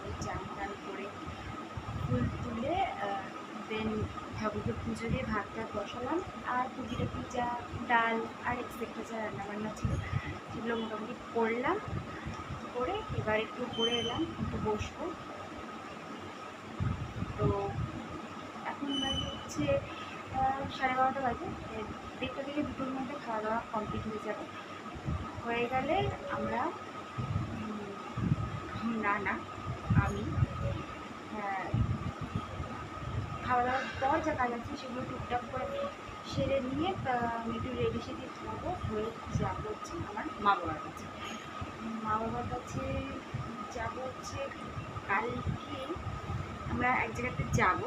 তারপরে চান টান করে ফুল তুলে দেন ঠাকুরকে পুজো দিয়ে ভাত টাত বসালাম। আর টুকিটাকি যা ডাল আর এক্সেট্রা যা রান্নাবান্না ছিল সেগুলো মোটামুটি করলাম। করে এবার একটু উপরে এলাম, একটু বসবো। তো এখন বাজে হচ্ছে 12:30 বাজে। 1:30 থেকে 2টোর মধ্যে খাওয়া দাওয়া কমপ্লিট হয়ে যাবে। হয়ে গেলে আমরা না আমি খাওয়া দাওয়ার পর যা কাজ আছে সেগুলো টুকটাক করে সেরে নিয়ে আমি একটু রেডি সেডি হবো, হয়ে যাবো হচ্ছে আমার মা বাবার কাছে। মা বাবার কাছে যাবো হচ্ছে কালকে। আমরা এক জায়গাতে যাবো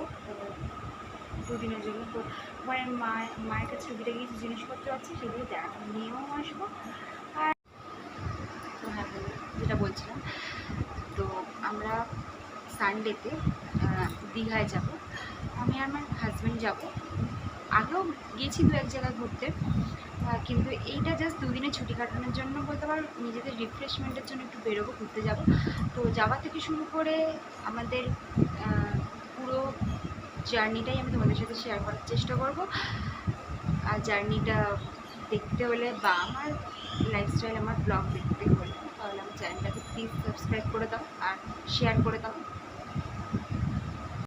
2 দিনের জন্য। তো ওখানে মায়ের কাছে টুকিটাকি কিছু জিনিসপত্র আছে, সেগুলো নিয়েও আসবো। আর তো হ্যাঁ, যেটা বলছিলাম, তো আমরা সানডেতে দীঘায় যাব। আমি আর আমার হাজব্যান্ড যাব। আগেও গেছি 2-1 জায়গায় ঘুরতে, কিন্তু এইটা জাস্ট 2 দিনের ছুটি কাটানোর জন্য বলতে পারো, নিজেদের রিফ্রেশমেন্টের জন্য একটু বেরোবো, ঘুরতে যাব। তো যাওয়া থেকে শুরু করে আমাদের পুরো জার্নিটাই আমি তোমাদের সাথে শেয়ার করার চেষ্টা করব। আর জার্নিটা দেখতে হলে বা আমার লাইফস্টাইল, আমার ব্লগ দেখতে হলে তাহলে আমার চ্যানেলটাকে প্লিজ সাবস্ক্রাইব করে দাও আর শেয়ার করে দাও।